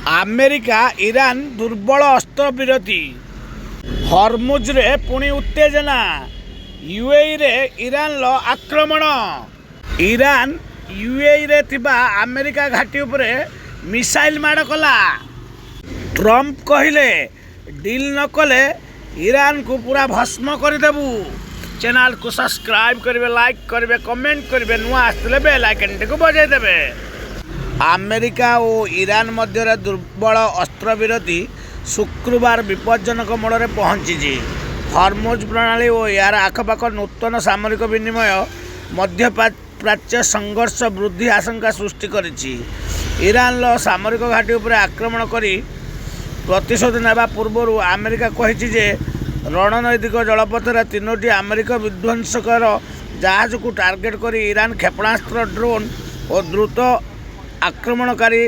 America Iran ଦୁର୍ବଳ ଅସ୍ତ୍ରବିରତି, ହରମୁଜରେ ପୁଣି ଉତ୍ତେଜନା, ୟୁଏଇରେ ଇରାନର ଆକ୍ରମଣ। ଇରାନ ୟୁଏଇରେ ଥିବା ଆମେରିକା ଘାଟି ଉପରେ ମିସାଇଲ ମାଡ଼ କଲା। ଟ୍ରମ୍ପ କହିଲେ ଡିଲ୍ ନ କଲେ ଇରାନକୁ ପୁରା ଭସ୍ମ କରିଦେବୁ। ଚ୍ୟାନେଲକୁ ସବସ୍କ୍ରାଇବ କରିବେ, ଲାଇକ୍ କରିବେ, କମେଣ୍ଟ କରିବେ, ନୂଆ ଆସିଥିଲେ ବେଲ୍ ଆଇକନ୍ଟିକୁ ବଜାଇ ଦେବେ। ଆମେରିକା ଓ ଇରାନ ମଧ୍ୟରେ ଦୁର୍ବଳ ଅସ୍ତ୍ରବିରତି ଶୁକ୍ରବାର ବିପଜ୍ଜନକ ମୋଡ଼ରେ ପହଞ୍ଚିଛି। ହରମୁଜ ପ୍ରଣାଳୀ ଓ ଏହାର ଆଖପାଖ ନୂତନ ସାମରିକ ବିନିମୟ ମଧ୍ୟପ୍ରାଚ୍ୟ ସଂଘର୍ଷ ବୃଦ୍ଧି ଆଶଙ୍କା ସୃଷ୍ଟି କରିଛି। ଇରାନର ସାମରିକ ଘାଟି ଉପରେ ଆକ୍ରମଣ କରି ପ୍ରତିଶୋଧ ନେବା ପୂର୍ବରୁ ଆମେରିକା କହିଛି ଯେ ରଣନୈତିକ ଜଳପଥରେ 3ଟି ଆମେରିକା ବିଧ୍ୱଂସକର ଜାହାଜକୁ ଟାର୍ଗେଟ୍ କରି ଇରାନ କ୍ଷେପଣାସ୍ତ୍ର, ଡ୍ରୋନ୍ ଓ ଦ୍ରୁତ ଆକ୍ରମଣକାରୀ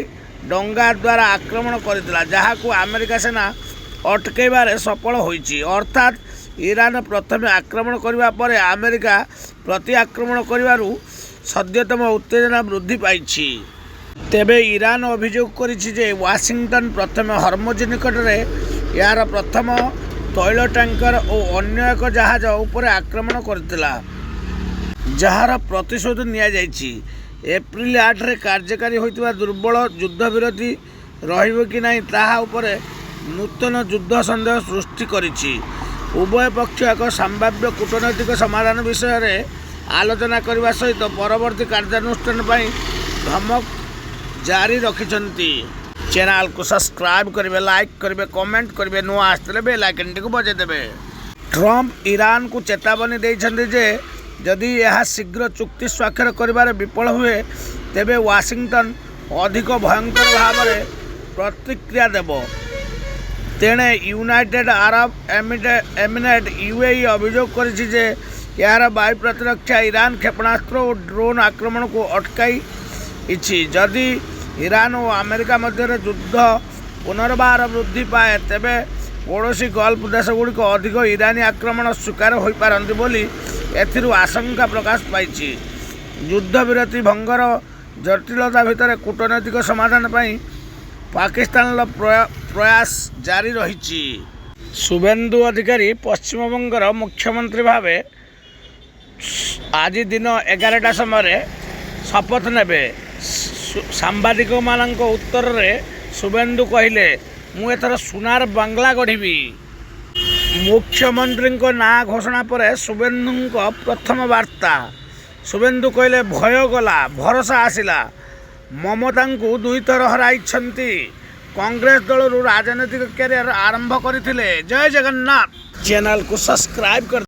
ଡଙ୍ଗା ଦ୍ୱାରା ଆକ୍ରମଣ କରିଥିଲା, ଯାହାକୁ ଆମେରିକା ସେନା ଅଟକାଇବାରେ ସଫଳ ହୋଇଛି। ଅର୍ଥାତ୍ ଇରାନ ପ୍ରଥମେ ଆକ୍ରମଣ କରିବା ପରେ ଆମେରିକା ପ୍ରତି ଆକ୍ରମଣ କରିବାରୁ ସଦ୍ୟତମ ଉତ୍ତେଜନା ବୃଦ୍ଧି ପାଇଛି। ତେବେ ଇରାନ ଅଭିଯୋଗ କରିଛି ଯେ ୱାଶିଂଟନ ପ୍ରଥମେ ହରମୁଜ ନିକଟରେ ଏହାର ପ୍ରଥମ ତୈଳ ଟ୍ୟାଙ୍କର ଓ ଅନ୍ୟ ଏକ ଜାହାଜ ଉପରେ ଆକ୍ରମଣ କରିଥିଲା, ଯାହାର ପ୍ରତିଶୋଧ ନିଆଯାଇଛି। ଏପ୍ରିଲ 8ରେ କାର୍ଯ୍ୟକାରୀ ହୋଇଥିବା ଦୁର୍ବଳ ଯୁଦ୍ଧବିରତି ରହିବ କି ନାହିଁ ତାହା ଉପରେ ନୂତନ ଯୁଦ୍ଧ ସନ୍ଦେହ ସୃଷ୍ଟି କରିଛି। ଉଭୟ ପକ୍ଷ ଏକ ସମ୍ଭାବ୍ୟ କୂଟନୈତିକ ସମାଧାନ ବିଷୟରେ ଆଲୋଚନା କରିବା ସହିତ ପରବର୍ତ୍ତୀ କାର୍ଯ୍ୟାନୁଷ୍ଠାନ ପାଇଁ ଧମକ ଜାରି ରଖିଛନ୍ତି। ଚ୍ୟାନେଲକୁ ସବସ୍କ୍ରାଇବ କରିବେ, ଲାଇକ୍ କରିବେ, କମେଣ୍ଟ କରିବେ, ନୂଆ ଆସିଥିଲେ ବେଲ୍ ଆଇକନ୍ଟିକୁ ବଜାଇ ଦେବେ। ଟ୍ରମ୍ପ ଇରାନକୁ ଚେତାବନୀ ଦେଇଛନ୍ତି ଯେ ଯଦି ଏହା ଶୀଘ୍ର ଚୁକ୍ତି ସ୍ୱାକ୍ଷର କରିବାରେ ବିଫଳ ହୁଏ ତେବେ ୱାଶିଂଟନ ଅଧିକ ଭୟଙ୍କର ଭାବରେ ପ୍ରତିକ୍ରିୟା ଦେବ। ତେଣେ ୟୁନାଇଟେଡ୍ ଆରବ ଏମିରେଟ୍ ୟୁଏଇ ଅଭିଯୋଗ କରିଛି ଯେ ଏହାର ବାୟୁ ପ୍ରତିରକ୍ଷା ଇରାନ କ୍ଷେପଣାସ୍ତ୍ର ଓ ଡ୍ରୋନ୍ ଆକ୍ରମଣକୁ ଅଟକାଇଛି। ଯଦି ଇରାନ ଓ ଆମେରିକା ମଧ୍ୟରେ ଯୁଦ୍ଧ ପୁନର୍ବାର ବୃଦ୍ଧି ପାଏ ତେବେ ପଡ଼ୋଶୀ ଗଲ୍ଫ ଦେଶଗୁଡ଼ିକ ଅଧିକ ଇରାନୀ ଆକ୍ରମଣ ଶିକାର ହୋଇପାରନ୍ତି ବୋଲି ଏଥିରୁ ଆଶଙ୍କା ପ୍ରକାଶ ପାଇଛି। ଯୁଦ୍ଧବିରତି ଭଙ୍ଗର ଜଟିଳତା ଭିତରେ କୂଟନୈତିକ ସମାଧାନ ପାଇଁ ପାକିସ୍ତାନର ପ୍ରୟାସ ଜାରି ରହିଛି। ଶୁଭେନ୍ଦୁ ଅଧିକାରୀ ପଶ୍ଚିମବଙ୍ଗର ମୁଖ୍ୟମନ୍ତ୍ରୀ ଭାବେ ଆଜି ଦିନ 11ଟା ସମୟରେ ଶପଥ ନେବେ। ସାମ୍ବାଦିକମାନଙ୍କ ଉତ୍ତରରେ ଶୁଭେନ୍ଦୁ କହିଲେ, ମୁଁ ଏଥର ସୁନାର ବାଂଲା ଗଢ଼ିବି। ମୁଖ୍ୟମନ୍ତ୍ରୀଙ୍କ ନାଁ ଘୋଷଣା ପରେ ଶୁଭେନ୍ଦୁଙ୍କ ପ୍ରଥମ ବାର୍ତ୍ତା। ଶୁଭେନ୍ଦୁ କହିଲେ, ଭୟ ଗଲା, ଭରସା ଆସିଲା। ମମତାଙ୍କୁ 2 ଥର ହରାଇଛନ୍ତି। କଂଗ୍ରେସ ଦଳରୁ ରାଜନୈତିକ କ୍ୟାରିୟର ଆରମ୍ଭ କରିଥିଲେ। ଜୟ ଜଗନ୍ନାଥ। ଚ୍ୟାନେଲକୁ ସବସ୍କ୍ରାଇବ କରି